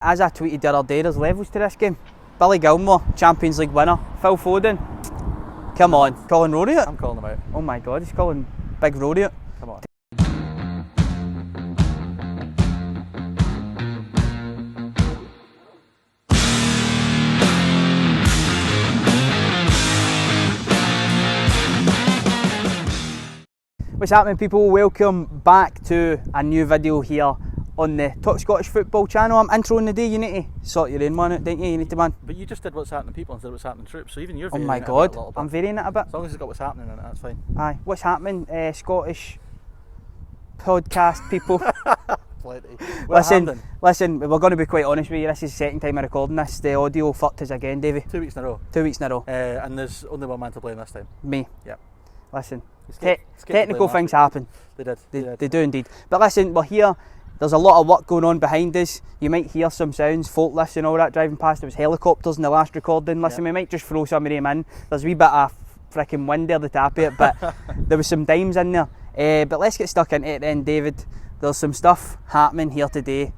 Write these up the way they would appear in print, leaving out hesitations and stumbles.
As I tweeted the other day, there's levels to this game. Billy Gilmore, Champions League winner. Phil Foden, come on, calling Rory out? I'm calling him out. Oh my God, he's calling Big Rory out. Come on. What's happening, people? Welcome back to a new video here on the Talk Scottish Football channel. I'm introing the day. You need to sort your own one out, don't you? You need to, man. But you just did what's happening to people instead of what's happening to troops, so even you're Oh varying my it God, a little bit. I'm varying it a bit. As long as it's got what's happening in it, that's fine. Aye, what's happening, Scottish podcast people? Plenty. Listen, we're going to be quite honest with you. This is the second time I'm recording this. The audio fucked us again, Davey. 2 weeks in a row. 2 weeks in a row. And there's only one man to blame this time. Me. Yep. Listen, Skate technical to blame things happen. They did. They do indeed. But listen, we're here. There's a lot of work going on behind us. You might hear some sounds, forklifts and all that driving past. There was helicopters in the last recording. Listen, we might just throw some of them in. There's a wee bit of freaking wind there at the top of it, but there was some dimes in there. But let's get stuck into it then, David. There's some stuff happening here today.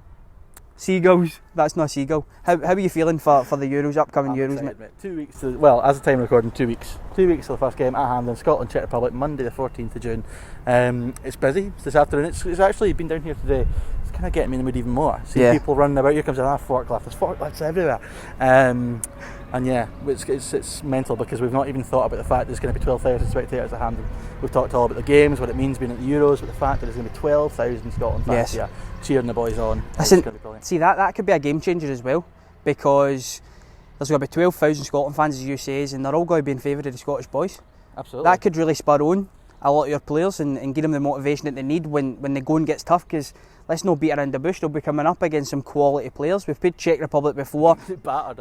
Seagulls. That's not a seagull. How are you feeling for the Euros, upcoming Euros, excited, mate? 2 weeks. Well, as the time of recording, 2 weeks. 2 weeks till the first game at Hampden, Scotland, Czech Republic, Monday the 14th of June. It's busy. It's this afternoon. It's actually been down here today. It's kind of getting me in the mood even more. Seeing people running about. Here comes a forklift. There's forklifts everywhere. And yeah, it's mental because we've not even thought about the fact there's going to be 12,000 spectators at Hampden. We've talked all about the games, what it means being at the Euros, but the fact that there's going to be 12,000 Scotland fans here cheering the boys on. Listen, see that could be a game changer as well, because there's going to be 12,000 Scotland fans, as you say, and they're all going to be in favour of the Scottish boys. Absolutely. That could really spur on a lot of your players and give them the motivation that they need when the going gets tough, because let's not beat around the bush. They'll be coming up against some quality players. We've played Czech Republic before.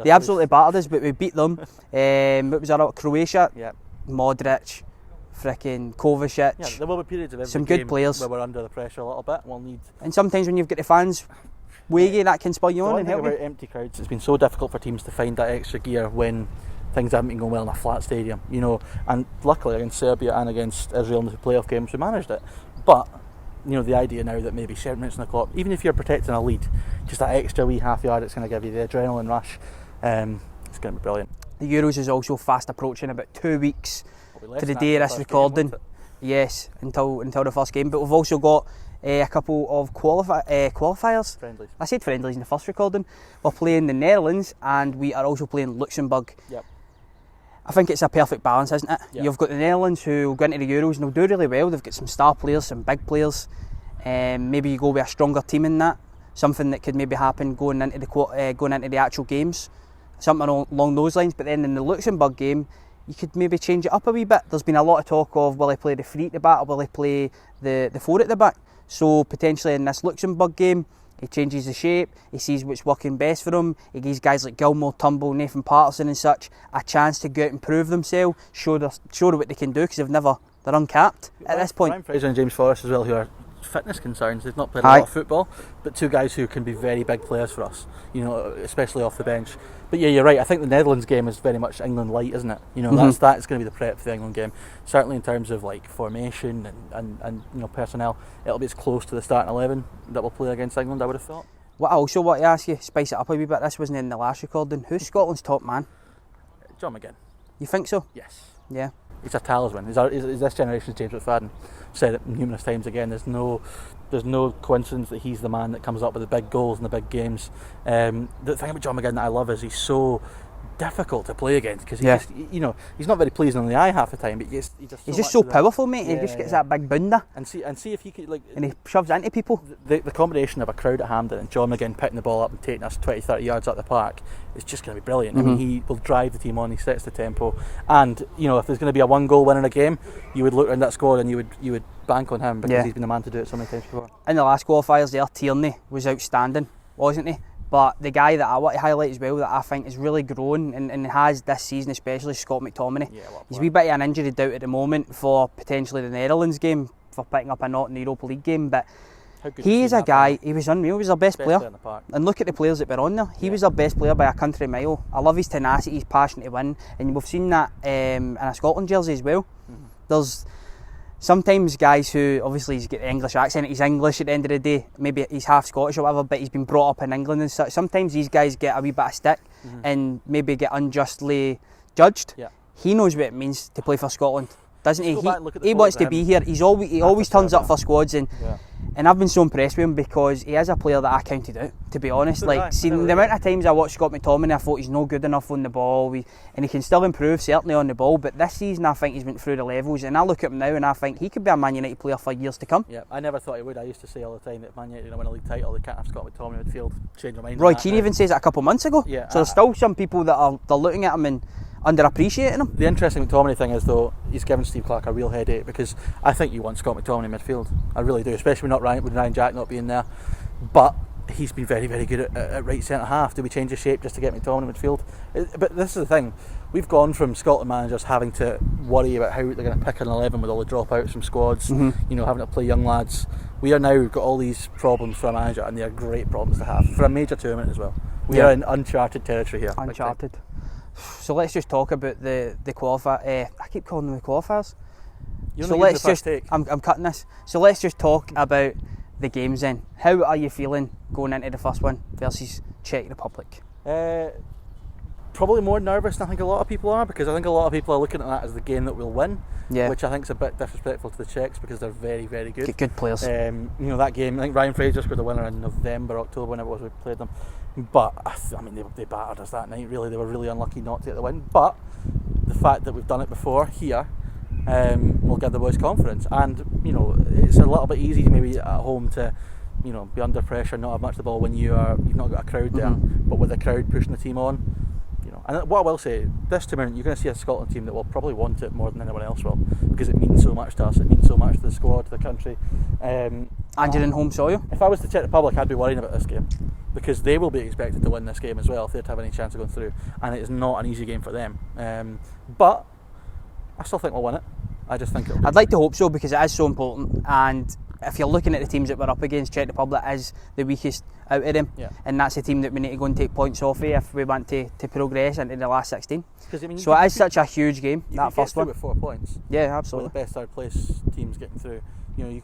They absolutely battered us, but we beat them. What was that? Croatia? Yeah. Modric, freaking Kovacic. Yeah, there will be periods of every some game good players where we're under the pressure a little bit. We'll need. And sometimes when you've got the fans waggy, that can spur you on and help you. About empty crowds, it's been so difficult for teams to find that extra gear when things haven't been going well in a flat stadium, you know. And luckily against Serbia and against Israel in the playoff games, we managed it. But you know, the idea now that maybe 7 minutes on the clock, even if you're protecting a lead, just that extra wee half yard, it's going to give you the adrenaline rush. It's going to be brilliant. The Euros is also fast approaching, about 2 weeks to the day of this recording. Yes, until the first game. But we've also got a couple of qualifiers. Friendlies. I said friendlies in the first recording. We're playing the Netherlands and we are also playing Luxembourg. Yep. I think it's a perfect balance, isn't it? Yep. You've got the Netherlands who will go into the Euros and they'll do really well. They've got some star players, some big players. Maybe you go with a stronger team in that. Something that could maybe happen going into the actual games. Something along those lines. But then in the Luxembourg game, you could maybe change it up a wee bit. There's been a lot of talk of, will he play the 3 at the back or will he play the 4 at the back? So potentially in this Luxembourg game, he changes the shape, he sees what's working best for him, he gives guys like Gilmore, Turnbull, Nathan Patterson and such a chance to go out and prove themselves, show what they can do, because they're uncapped at this point. Ryan Fraser and James Forrest as well, who are fitness concerns. They've not played a lot of football, but 2 guys who can be very big players for us, you know, especially off the bench. But yeah, you're right, I think the Netherlands game is very much England light, isn't it? You know, that's going to be the prep for the England game. Certainly in terms of like formation and you know, personnel, it'll be as close to the starting 11 that we'll play against England, I would have thought. What I also want to ask you, spice it up a wee bit, this wasn't in the last recording, who's Scotland's top man? John McGinn. You think so? Yes. Yeah. He's a talisman. He's this generation's James McFadden. Said it numerous times again. There's no coincidence that he's the man that comes up with the big goals in the big games. The thing about John McGinn that I love is he's so difficult to play against, because he's not very pleasing on the eye half the time, but he's just so powerful, mate. He just gets that big bunda and see if he could, like, and he shoves into people. The combination of a crowd at Hampden and John McGinn picking the ball up and taking us 20-30 yards up the park is just going to be brilliant. I mean, he will drive the team on, he sets the tempo, and you know, if there's going to be a 1-goal win in a game, you would look around that squad and you would bank on him, because he's been the man to do it so many times before. In the last qualifiers there, Tierney was outstanding, wasn't he? But the guy that I want to highlight as well, that I think is really grown and has this season especially, Scott McTominay. Yeah, he's a wee bit of an injury doubt at the moment for potentially the Netherlands game, for picking up a knot in the Europa League game, but he is a guy, he was unreal, he was our best player. In the park. And look at the players that were on there, he was our best player by a country mile. I love his tenacity, he's passionate to win, and we've seen that in a Scotland jersey as well. There's sometimes guys who, obviously he's got the English accent, he's English at the end of the day, maybe he's half Scottish or whatever, but he's been brought up in England and such. Sometimes these guys get a wee bit of stick and maybe get unjustly judged. Yeah. He knows what it means to play for Scotland, doesn't he? He photos wants of to him. be here. He always turns up for squads, and I've been so impressed with him because he is a player that I counted out, to be honest. Like, the amount of times I watched Scott McTominay, I thought he's no good enough on the ball, and he can still improve, certainly on the ball, but this season I think he's went through the levels, and I look at him now and I think he could be a Man United player for years to come. Yeah, I never thought he would. I used to say all the time that Man United win a league title, they can't have Scott McTominay in midfield. Change their mind. Roy Keane even says it a couple of months ago. Yeah, so there's still some people that they're looking at him and underappreciating him. The interesting McTominay thing is, though, he's given Steve Clarke a real headache, because I think you want Scott McTominay in midfield. I really do, especially with Ryan Jack not being there. But he's been very, very good at right centre half. Do we change the shape just to get McTominay in midfield? But this is the thing. We've gone from Scotland managers having to worry about how they're going to pick an 11 with all the dropouts from squads, having to play young lads. We are now got all these problems for a manager, and they are great problems to have for a major tournament as well. We are in uncharted territory here. Uncharted. So let's just talk about the qualifier. I keep calling them the qualifiers. So let's just. I'm cutting this. So let's just talk about the games then. How are you feeling going into the first one versus Czech Republic? Probably more nervous than I think a lot of people are, because I think a lot of people are looking at that as the game that we'll win, which I think is a bit disrespectful to the Czechs, because they're very, very good. Good players. That game, I think Ryan Fraser scored the winner in November, October, whenever it was we played them. But I mean, they battered us that night. Really, they were really unlucky not to get the win. But the fact that we've done it before here will give the boys confidence. And it's a little bit easy maybe at home to be under pressure, not have much of the ball when you've not got a crowd there. But with the crowd pushing the team on. And what I will say, this tournament, you're going to see a Scotland team that will probably want it more than anyone else will, because it means so much to us. It means so much to the squad, to the country. And you're in home soil. If I was the Czech Republic, I'd be worrying about this game, because they will be expected to win this game as well if they'd have any chance of going through, and it is not an easy game for them. But I still think we'll win it. I just think it'll be. I'd like to hope so, because it is so important, and if you're looking at the teams that we're up against, Czech Republic is the weakest out of them, and that's the team that we need to go and take points off of if we want to progress into the last 16. So it is such a huge game, that first one. With 4 points. Yeah, absolutely. With the best third place teams getting through. You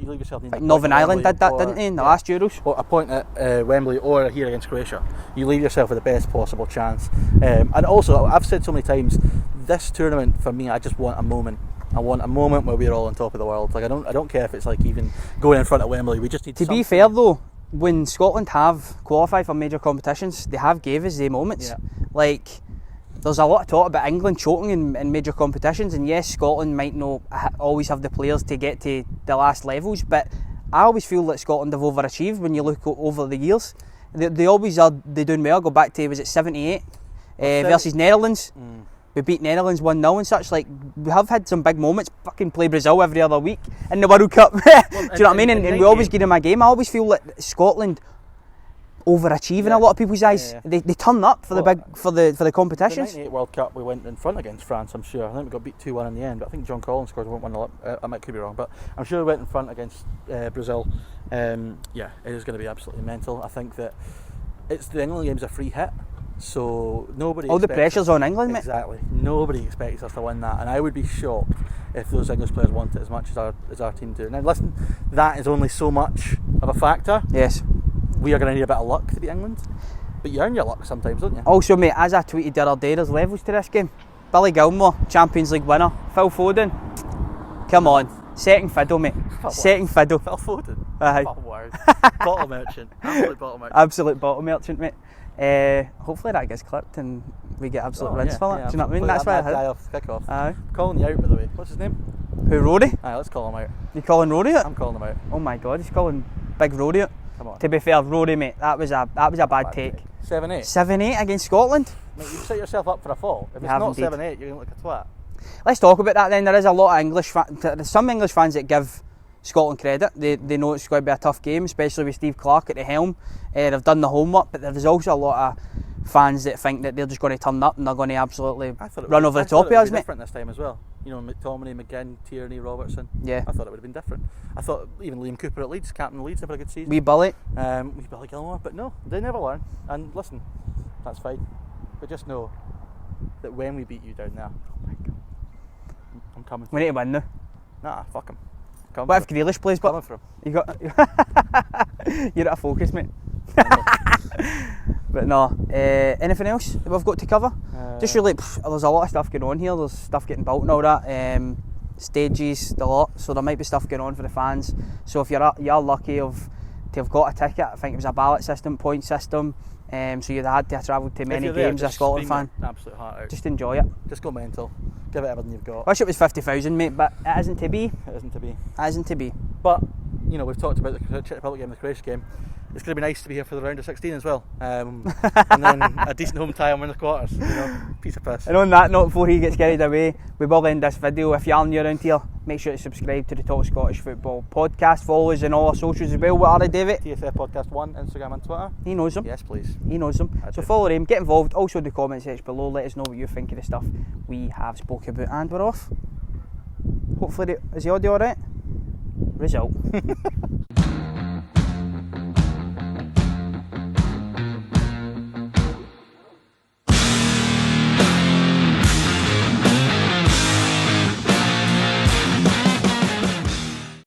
leave yourself. Like Northern Ireland did that, didn't they, in the last Euros? Or a point at Wembley or here against Croatia. You leave yourself with the best possible chance. And also, I've said so many times, this tournament for me, I just want a moment. I want a moment where we're all on top of the world. Like I don't care if it's like even going in front of Wembley. We just need to be fair though. When Scotland have qualified for major competitions, they have gave us the moments. Like, there's a lot of talk about England choking in major competitions, and yes, Scotland might not always have the players to get to the last levels, but I always feel that Scotland have overachieved when you look over the years. They always are. They're doing well. Go back to, was it 78 versus Netherlands? We beat Netherlands 1-0 and such. Like, we have had some big moments. Fucking play Brazil every other week in the World Cup. Do you know what I mean? And we always give them a game. I always feel that Scotland overachieve in a lot of people's eyes. They turn up for the competitions. The 98 World Cup, we went in front against France, I'm sure. I think we got beat 2-1 in the end, but I think John Collins scored 1-0. I could be wrong, but I'm sure we went in front against Brazil. It is going to be absolutely mental. I think that the England game's a free hit. So nobody. All the pressure's on England, mate. Exactly. Nobody expects us to win that, and I would be shocked if those English players want it as much as our team do. Now, listen, that is only so much of a factor. Yes. We are going to need a bit of luck to beat England, but you earn your luck sometimes, don't you? Also, mate, as I tweeted the other day, there's levels to this game. Billy Gilmore, Champions League winner. Phil Foden, come on, second fiddle, mate. Second fiddle. Phil Foden. Oh, word. Bottle merchant. Absolute bottle merchant. Absolute bottle merchant, mate. Hopefully that gets clipped and we get absolute wins for it. Do you know what I mean? That's why I hit. Guy off kick off. Calling you out, by the way. What's his name? Who, Rory? Aye, let's call him out. You calling Rory out? I'm calling him out. Oh my God, he's calling Big Rory out. Come on. To be fair, Rory, mate, that was a bad take. 7-8. 7-8 against Scotland. Mate, you set yourself up for a fall. If it's not 7-8, you're going to look a twat. Let's talk about that then. There is a lot of English there's some English fans that give Scotland credit. They know it's going to be a tough game, especially with Steve Clarke at the helm. They've done the homework, but there's also a lot of fans that think that they're just going to turn up and they're going to absolutely run over the top of us, mate. Different this time as well. McTominay, McGinn, Tierney, Robertson. Yeah. I thought it would have been different. I thought even Liam Cooper at Leeds, captain of Leeds, had a good season. Wee Billy. Wee Billy Gilmore. But no, they never learn. And listen, that's fine. But just know that when we beat you down there, oh my God, I'm coming. We need to win now. Nah, fuck him. Come What if Grealish plays? But coming for him. you got you're out of focus, mate. But no, anything else that we've got to cover? Just really, there's a lot of stuff going on here. There's stuff getting built and all that. Stages, the lot. So there might be stuff going on for the fans. So if you're lucky to have got a ticket, I think it was a ballot system, point system. So you'd had to have travelled to many games as a Scotland fan. Absolute heart out. Just enjoy it. Just go mental. Give it everything you've got. Wish it was 50,000, mate, but it isn't to be. It isn't to be. It isn't to be. But, you know, we've talked about the Czech Republic game, the Croatia game. It's going to be nice to be here for the round of 16 as well. And then a decent home tie and win the quarters. You know, piece of piss. And on that note, before he gets carried away, we will end this video. If you are new around here, make sure to subscribe to the Talk Scottish Football podcast. Follow us on all our socials as well. What are they, David? TSF Podcast 1, Instagram and Twitter. He knows them. Yes, please. He knows them. So follow him, get involved. Also in the comment section below, let us know what you think of the stuff we have spoken about. And we're off. Hopefully, is the audio alright? Result.